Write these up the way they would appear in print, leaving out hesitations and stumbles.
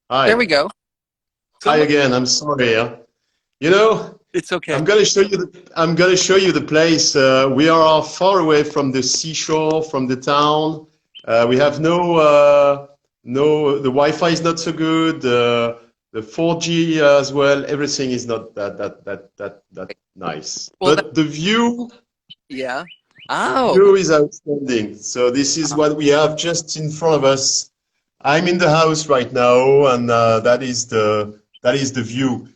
There Hi. we go. So Hi again. I'm sorry. You know, it's okay. I'm gonna show you the place. We are far away from the seashore, from the town. We have the Wi-Fi is not so good. The 4G as well. Everything is not that nice. Well, that, But yeah. Oh, view is outstanding. So this is uh, what we have just in front of us. I'm in the house right now, and that is the view.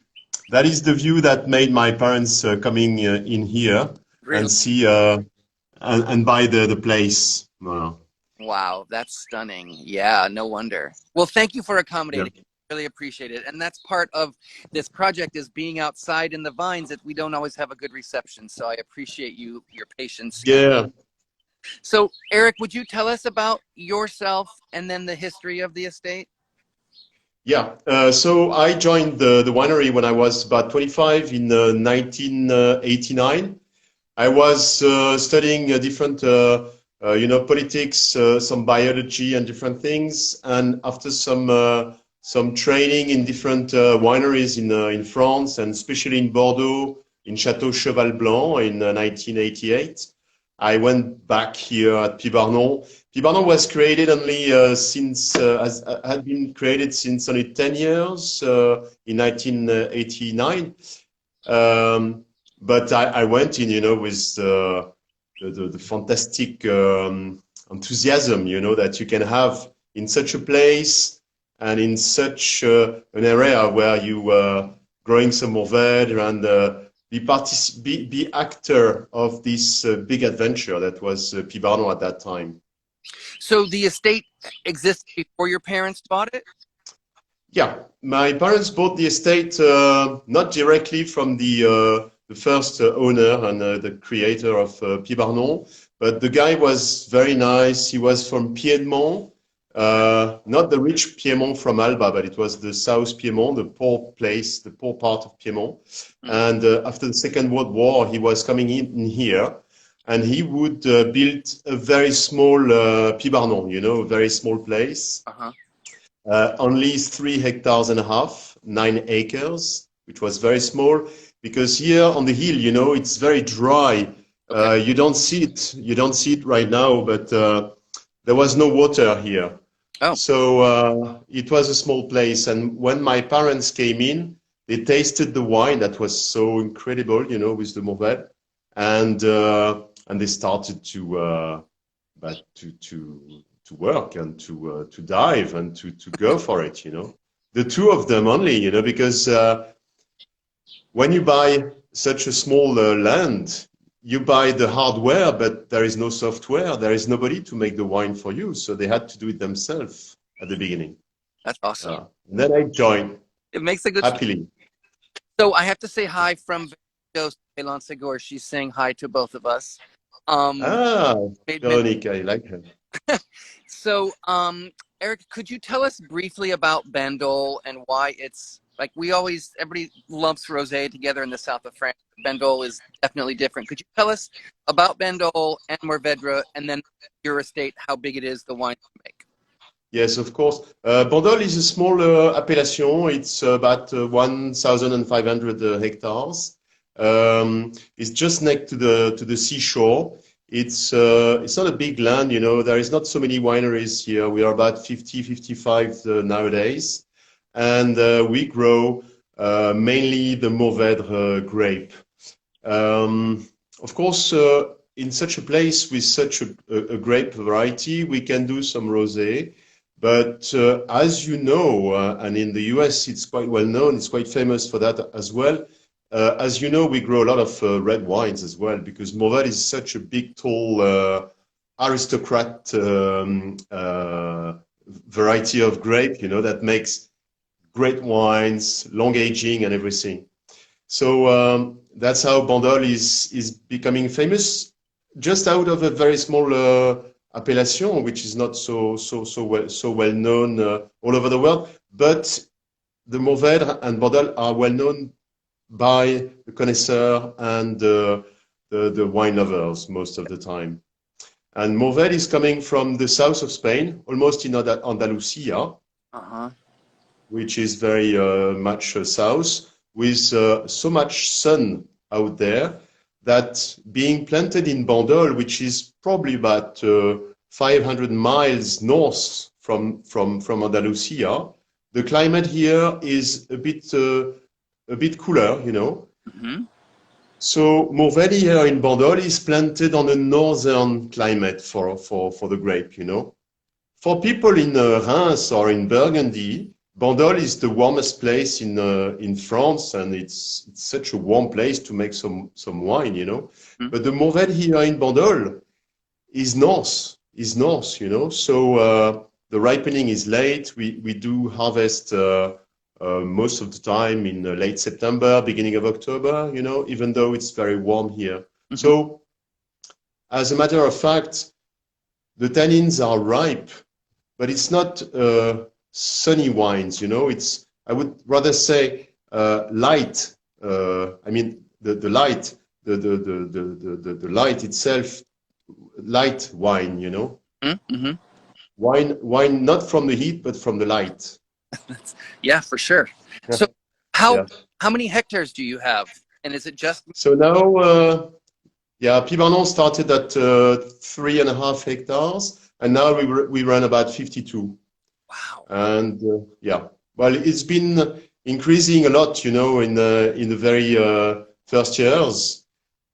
That is the view that made my parents coming in here really? and see and buy the place. Wow, that's stunning. Yeah, no wonder. Well, thank you for Yeah. accommodating. Really appreciate it. And that's part of this project is being outside in the vines that we don't always have a good reception. So I appreciate your patience. Yeah. So, Eric, would you tell us about yourself and then the history of the estate? Yeah. So I joined the winery when I was about 25 in 1989. I was studying different, politics, some biology, and different things. And after some training in different wineries in France, and especially in Bordeaux, in Chateau Cheval Blanc in 1988, I went back here at Pibarnon. Pibarnon was created only had been created since only 10 years in 1989. But I went in, with the fantastic enthusiasm, that you can have in such a place and in such an area where you growing some Mourvèdre and be actor of this big adventure that was Pibarno at that time. So the estate exists before your parents bought it? Yeah, my parents bought the estate not directly from the first owner and the creator of Pibarnon, but the guy was very nice. He was from Piedmont, Okay. not the rich Piedmont from Alba, but it was the South Piedmont, the poor place, the poor part of Piedmont. Mm. And after the Second World War, he was coming in here, and he would build a very small Pibarnon, a very small place, Uh-huh. only 3.5 hectares, 9 acres, which was very small because here on the hill, it's very dry. Okay. You don't see it. You don't see it right now, but there was no water here. Oh, So it was a small place. And when my parents came in, they tasted the wine that was so incredible, with the Mourvèdre, and they started to work and to dive and to go for it. The two of them only, because when you buy such a small land, you buy the hardware, but there is no software. There is nobody to make the wine for you, so they had to do it themselves at the beginning. that's awesome. And then I joined It makes a good story. happily. So I have to say hi from Elan Segor. She's saying hi to both of us. Um, Ah, made men- Veronique, I like her. so, Eric, could you tell us briefly about Bandol and why it's like everybody lumps rosé together in the south of France. Bandol is definitely different. Could you tell us about Bandol and Mourvèdre and then your estate, how big it is, the wine you make? Yes, of course. Bandol is a small appellation. It's about 1,500 hectares. It's just next to the seashore. It's not a big land, There is not so many wineries here. We are about 50, 55 nowadays, and we grow mainly the Mourvèdre grape. Of course, in such a place with such a grape variety, we can do some rosé. But as you know, and in the US, it's quite well known, it's quite famous for that as well. As you know, we grow a lot of red wines as well because Mourvèdre is such a big, tall aristocrat variety of grape, that makes great wines, long aging, and everything. So that's how Bandol is becoming famous, just out of a very small appellation, which is not so well known all over the world. But the Mourvèdre and Bandol are well known by the connoisseur and the wine lovers most of the time. And Mourvèdre is coming from the south of Spain, almost in Andalusia. Uh huh. which is very much south, with so much sun out there that being planted in Bandol, which is probably about 500 miles north from Andalusia, the climate here is a bit cooler, you know. Hmm. So Mourvèdre here in Bandol is planted on a northern climate for the grape, you know. For people in Reims or in Burgundy, Bandol is the warmest place in France, and it's such a warm place to make some wine, you know. But the Mourvèdre here in Bandol is north, you know. So the ripening is late. We do harvest most of the time in late September, beginning of October, you know, even though it's very warm here. Hmm. So as a matter of fact, the tannins are ripe, but it's not sunny wines, you know. I would rather say light. I mean the light, the light itself, light wine, you know. Hmm. Wine not from the heat, but from the light. Yeah, for sure. So how Yeah. how many hectares do you have? And is it just So now, yeah, Pibarnon started at 3.5 hectares, and now we run about 52. wow? And yeah, well, it's been increasing a lot, you know, in the very first years.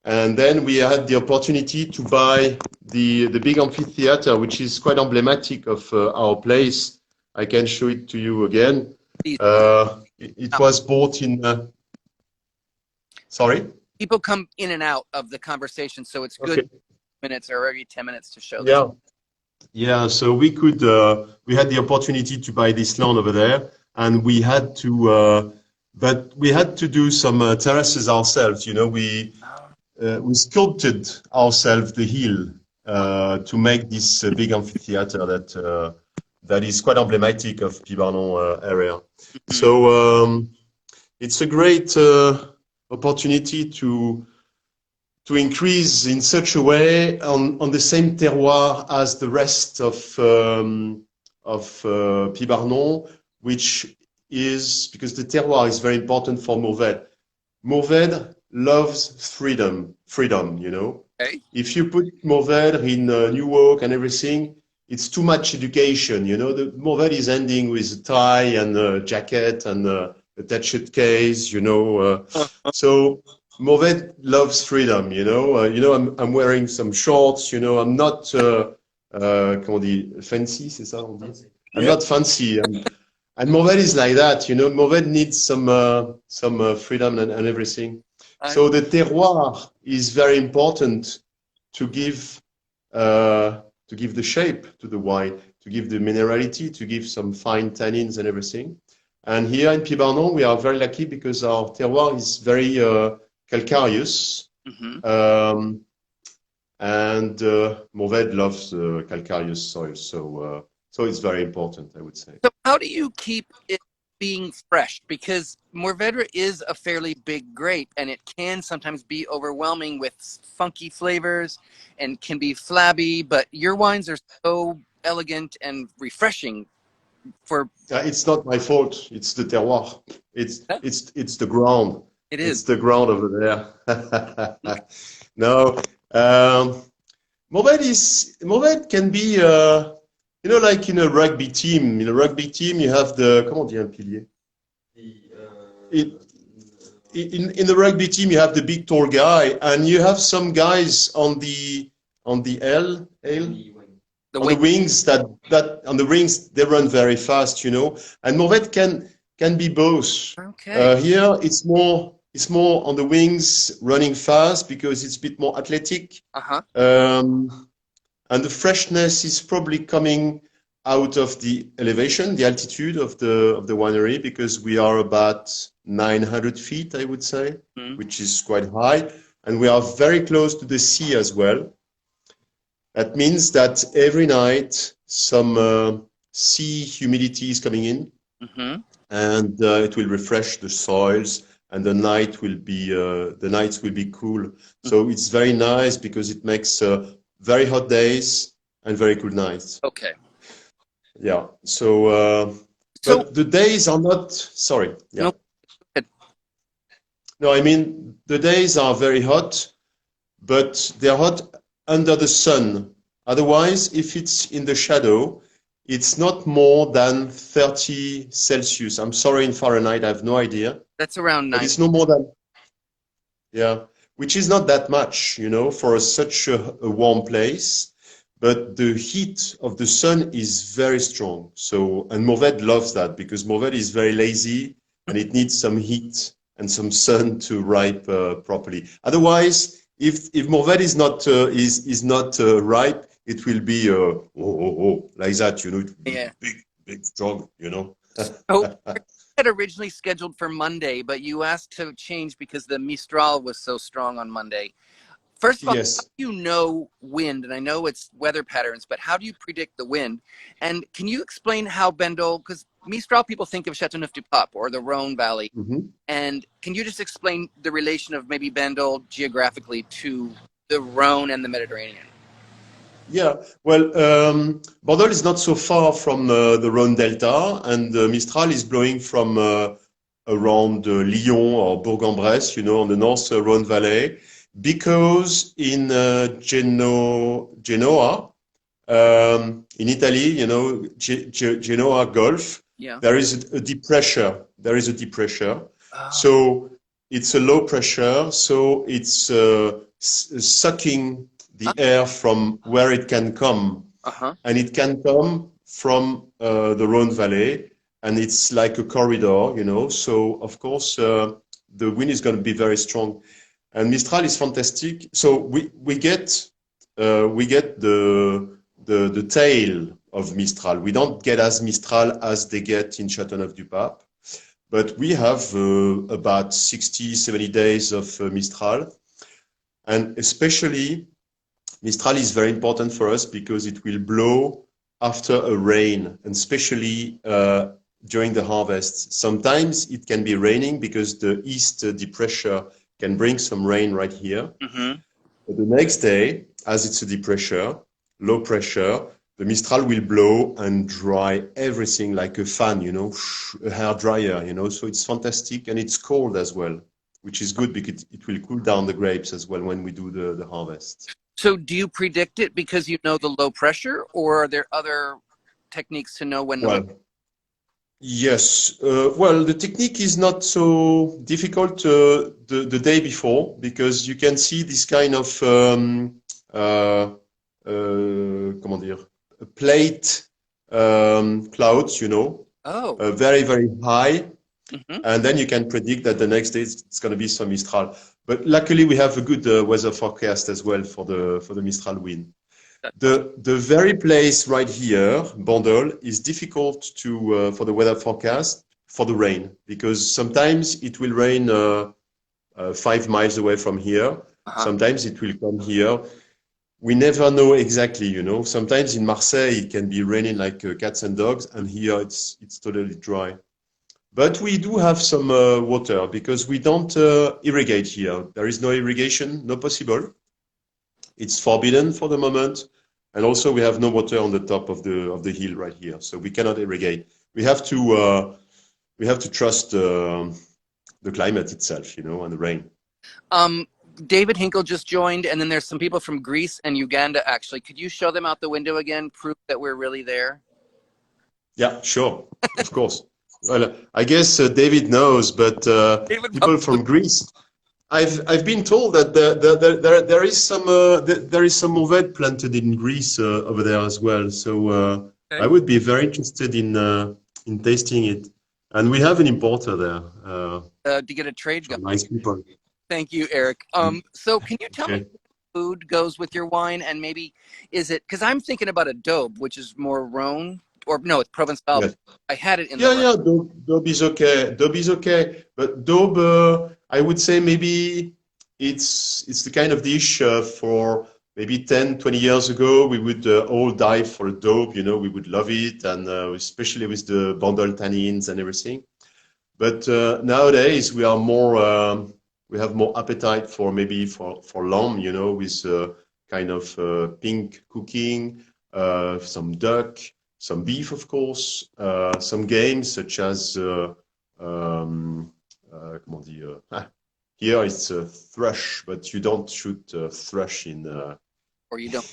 And then we had the opportunity to buy the big amphitheater, which is quite emblematic of our place. I can show it to you again. These- It was bought in. Sorry. People come in and out of the conversation, so it's good Okay. minutes or every 10 minutes to show this. Yeah. Yeah. So we had the opportunity to buy this land over there, and but we had to do some terraces ourselves. You know, we sculpted ourselves the hill to make this big amphitheater that is quite emblematic of Pibarnon area. So it's a great opportunity to increase in such a way on the same terroir as the rest of Pibarnon, which is because the terroir is very important for Mourvèdre. Mourvèdre loves freedom, you know. Okay. If you put Mourvèdre in New York and everything, it's too much education, you know. The Mourvèdre is ending with a tie and a jacket and attached case, you know. So Mourvèdre loves freedom, you know. I'm wearing some shorts, you know. I'm not, comment on dit, fancy, c'est ça on dit? I'm not fancy. And Mourvèdre is like that, you know. Mourvèdre needs some freedom and everything. So the terroir is very important to give the shape to the wine, to give the minerality, to give some fine tannins and everything. And here in Pibarnon, we are very lucky because our terroir is very calcareous. Mm-hmm. And Mourvèdre loves calcareous soil, so it's very important, I would say. So how do you keep it being fresh? Because Mourvèdre is a fairly big grape, and it can sometimes be overwhelming with funky flavors and can be flabby, but your wines are so elegant and refreshing for... It's not my fault. It's the terroir. Huh? It's the ground. It It's is. the ground over there. No, Mourvèdre can be, you know, like in a rugby team. In a rugby team, you have the, comment on dit un pilier? In the rugby team, you have the big tall guy, and you have some guys on the L, on the wings that on the rings they run very fast, you know. And Mourvèdre can be both. Okay. Here it's more on the wings running fast because it's a bit more athletic. Uh-huh. And the freshness is probably coming out of the elevation, the altitude of the winery, because we are about 900 feet, I would say, which is quite high, and we are very close to the sea as well. That means that every night some sea humidity is coming in, and it will refresh the soils, and the nights will be cool. So it's very nice because it makes very hot days and very cool nights. Okay. Yeah. So So But the days are not, sorry, yeah. no, it- No, I mean, the days are very hot, but they're hot under the sun. Otherwise, if it's in the shadow, it's not more than 30 Celsius. I'm sorry in Fahrenheit, I have no idea, that's around but 9. it's no more than, yeah, which is not that much, for such a warm place. But the heat of the sun is very strong. So, and Mourvèdre loves that because Mourvèdre is very lazy and it needs some heat and some sun to ripe properly. Otherwise, if Mourvèdre is not ripe, it will be like that, it will be Yeah. big, big, strong. So had originally scheduled for Monday, but you asked to change because the Mistral was so strong on Monday. First of all, how Yes. do you know wind? And I know it's weather patterns, but how do you predict the wind? And can you explain how Bandol, because Mistral people think of Châteauneuf-du-Pape or the Rhone Valley, Mhm. and can you just explain the relation of maybe Bandol geographically to the Rhone and the Mediterranean? Yeah, well, Bandol is not so far from the Rhone Delta, and Mistral is blowing from around Lyon or Bourg-en-Bresse, on the North Rhone Valley, because in Genoa, in Italy, Genoa Gulf, Yeah. there is a depressure. There is a depressure. Oh. So it's a low pressure, so it's sucking the air from where it can come, Uh-huh. and it can come from the Rhone Valley, and it's like a corridor, So of course, the wind is going to be very strong, and Mistral is fantastic. So we get the tail of Mistral. We don't get as Mistral as they get in Châteauneuf-du-Pape, but we have about 60, 70 days of Mistral, and especially Mistral is very important for us because it will blow after a rain, and especially during the harvest. Sometimes it can be raining because the east depressure can bring some rain right here. Mm-hmm. But the next day, as it's a depressure, low pressure, the Mistral will blow and dry everything like a fan, a hair dryer, So it's fantastic, and it's cold as well, which is good because it will cool down the grapes as well when we do the harvest. So do you predict it because you know the low pressure, or are there other techniques to know when the wind? Well, yes. Well, the technique is not so difficult the day before because you can see this kind of comment dire, plate clouds, Oh. very, very high, Mm-hmm. and then you can predict that the next day it's going to be some Mistral. But luckily, we have a good weather forecast as well for the Mistral wind. That's awesome. The very place right here, Bandol, is difficult to for the weather forecast for the rain because sometimes it will rain 5 miles away from here. Uh-huh. Sometimes it will come here. We never know exactly, Sometimes in Marseille it can be raining like cats and dogs, and here it's totally dry. But we do have some water because we don't irrigate here. There is no irrigation, no possible. It's forbidden for the moment, and also we have no water on the top of the hill right here, so we cannot irrigate. We have to trust the climate itself, and the rain. Um, David Hinkle just joined, and then there's some people from Greece and Uganda, actually. Could you show them out the window again, proof that we're really there? Yeah, sure, of course. Well, I guess David knows, but David people probably. from Greece. I've been told that there is some Mourvèdre planted in Greece over there as well. So I Okay. would be very interested in tasting it. And we have an importer there. To get a trade going. Some nice people. Thank you, Eric. So can you tell me Okay. food goes with your wine, and maybe is it because I'm thinking about a daube, which is more Rhone, or no, it's Provençal, but Yes. I had it in the Yeah, Rhone. yeah. Daube is okay. Daube is okay. But Daube, I would say maybe it's the kind of dish for maybe 10, 20 years ago, we would all dive for a Daube. We would love it, and especially with the Bandol tannins and everything. But nowadays we have more appetite for maybe for lamb, with kind of pink cooking, some duck. some beef, of course, some games such as comment on dit, here it's a thrush, but you don't shoot thrush in or you don't?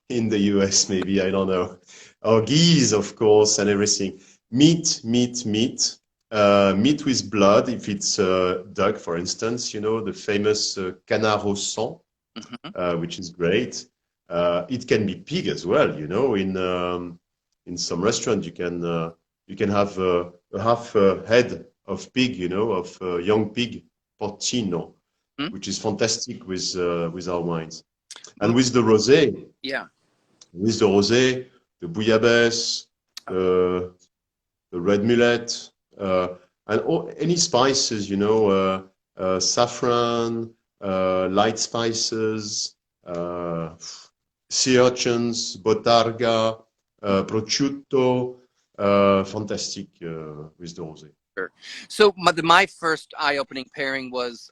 in the US, maybe, I don't know. Or geese, of course, and everything. Meat, meat, meat. Meat with blood, if it's duck, for instance, you know, the famous canard au sang, Hmm. which is great. It can be pig as well, you know. In some restaurant, you can have a half head of pig, you know, of young pig, porcino, Hmm. which is fantastic with our wines. And with the rosé, Yeah. the bouillabaisse, the the red millet, and any spices, you know, saffron, light spices, sea urchins, botarga, prosciutto, fantastic with the rosé. Sure. So my first eye-opening pairing was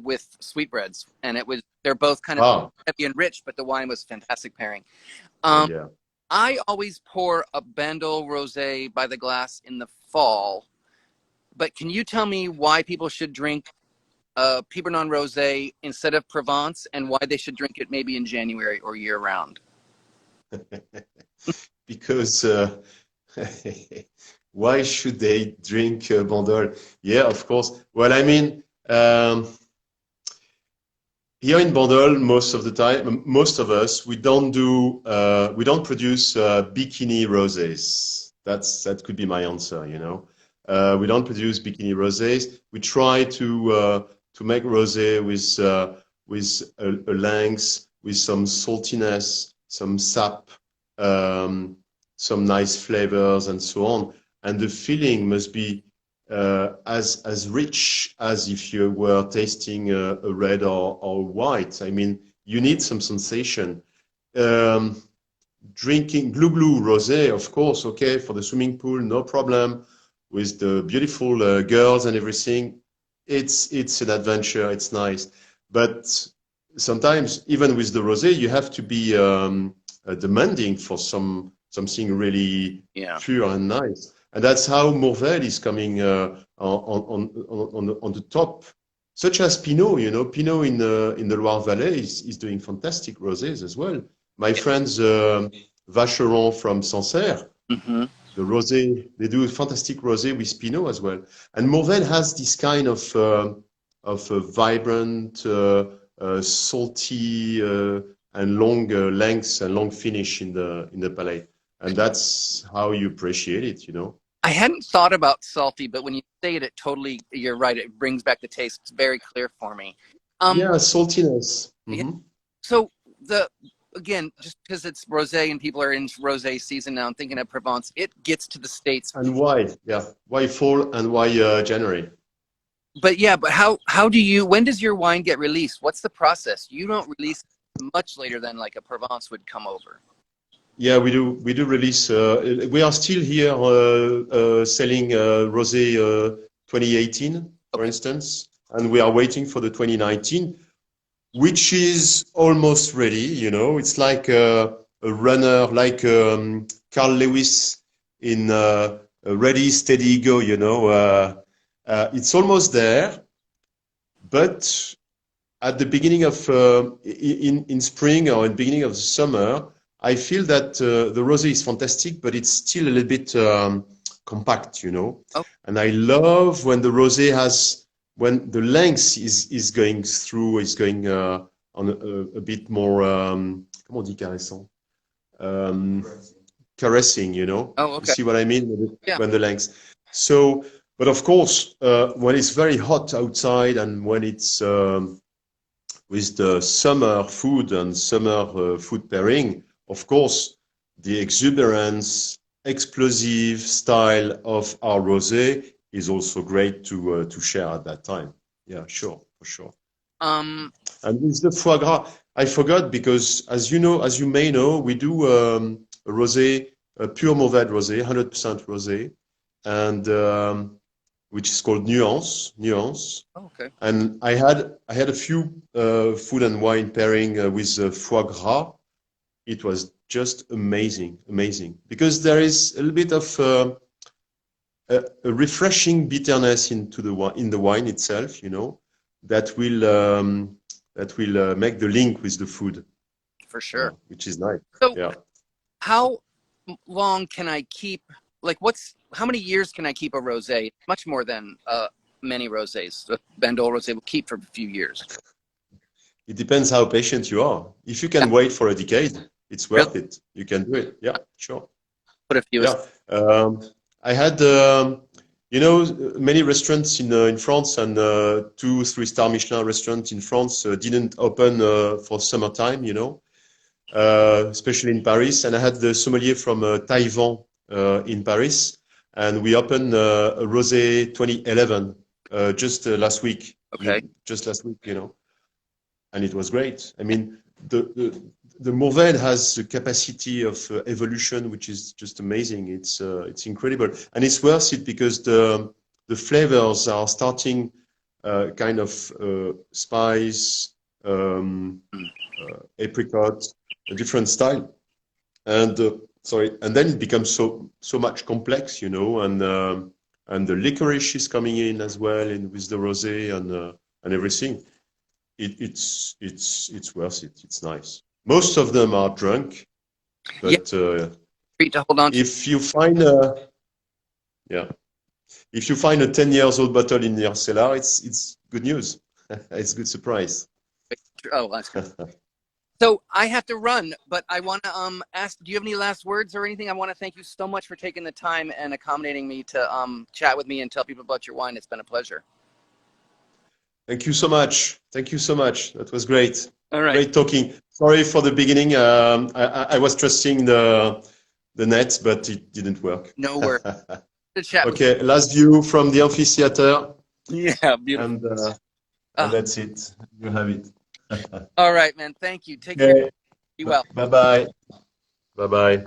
with sweetbreads, and they're both kind of Ah, heavy and rich, but the wine was a fantastic pairing. oh Um, yeah. I always pour a Bandol Rose by the glass in the fall, but can you tell me why people should drink Pibarnon Rose instead of Provence, and why they should drink it maybe in January or year round? Because why should they drink Bandol? Yeah, of course. Well, I mean, here in Bandol, most of the time, most of us, we don't produce bikini rosés. That could be my answer, you know. We don't produce bikini rosés. We try to make rosé with a length, with some saltiness, some sap, um, some nice flavors, and so on. And the feeling must be as rich as if you were tasting a red or white. I mean, you need some sensation. Um, Drinking blue rosé, of course, okay, for the swimming pool, no problem. With the beautiful girls and everything, it's an adventure. It's nice, but sometimes even with the rosé, you have to be demanding for something really Yeah. pure and nice. And that's how Mourvèdre is coming on the top, such as Pinot. You know, Pinot in the Loire Valley is doing fantastic rosés as well. My friends Vacheron from Sancerre, Mm-hmm. the rosé, they do a fantastic rosé with Pinot as well. And Mourvèdre has this kind of vibrant, salty, and long lengths and long finish in the palate. And that's how you appreciate it, you know. I hadn't thought about salty, but when you say it, you're right. It brings back the taste. It's very clear for me. Um, Yeah, saltiness. yeah, Hmm. so the again, just because it's rosé and people are in rosé season now, I'm thinking of Provence. It gets to the States, And why? Yeah, why fall and why January? but yeah, but how do you? When does your wine get released? What's the process? You don't release much later than like a Provence would come over. Yeah, we do. We do release. We are still here selling Rosé 2018, for Okay. instance, and we are waiting for the 2019, which is almost ready. You know, it's like a runner, like Carl Lewis in Ready, Steady, Go. You know, it's almost there, but at the beginning of in spring or in the beginning of the summer, I feel that the rosé is fantastic, but it's still a little bit compact, you know. Oh, And I love when the rosé has when the length is going through, is going on a bit more comment on dit caressant, um, caressing, you know. oh, You okay. see what I mean Yeah. when the length. So, but of course, when it's very hot outside and when it's with the summer food and summer food pairing, of course, the exuberance, explosive style of our rosé is also great to share at that time. Yeah, sure, for sure. Um. And with the foie gras, I forgot because, as you know, as you may know, we do a rosé, a pure Mourvèdre rosé, 100% rosé, and which is called Nuance, Nuance. Oh, okay. And I had a few food and wine pairing with foie gras. It was just amazing, amazing. Because there is a little bit of a refreshing bitterness into in the wine itself, you know, that will make the link with the food, For sure. which is nice. So Yeah. how long can I keep, like how many years can I keep a rosé? Much more than many rosés. The Bandol Rose will keep for a few years. It depends how patient you are. If you can wait for a decade, it's Really worth it. You can do it. Yeah, sure. put a few. Yeah. I had, you know, many restaurants in France and 2-3 star Michelin restaurants in France didn't open for summertime, you know, especially in Paris. And I had the sommelier from Taiwan in Paris, and we opened a rosé 2011 just last week. Okay. Just last week, you know, and it was great. I mean, the Mourvèdre has the capacity of evolution, which is just amazing. It's incredible, and it's worth it because the flavors are starting kind of spice, apricot, a different style, and and then it becomes so much complex, you know, and the licorice is coming in as well, and with the rosé and everything. It's worth it. It's nice. Most of them are drunk, but Treat to hold on to. if you find if you find a 10 years old bottle in your cellar, it's good news. It's a good surprise. Oh, that's good. So I have to run, but I want to ask, do you have any last words or anything? I want to thank you so much for taking the time and accommodating me to chat with me and tell people about your wine. It's been a pleasure. Thank you so much. Thank you so much. That was great. All right. Great talking. Sorry for the beginning. I was trusting the net, but it didn't work. No worries. Good chat. Okay, last view from the amphitheater. Yeah, beautiful. And that's it. You have it. All right, man. Thank you. Take care. Be well. Bye-bye. Bye-bye.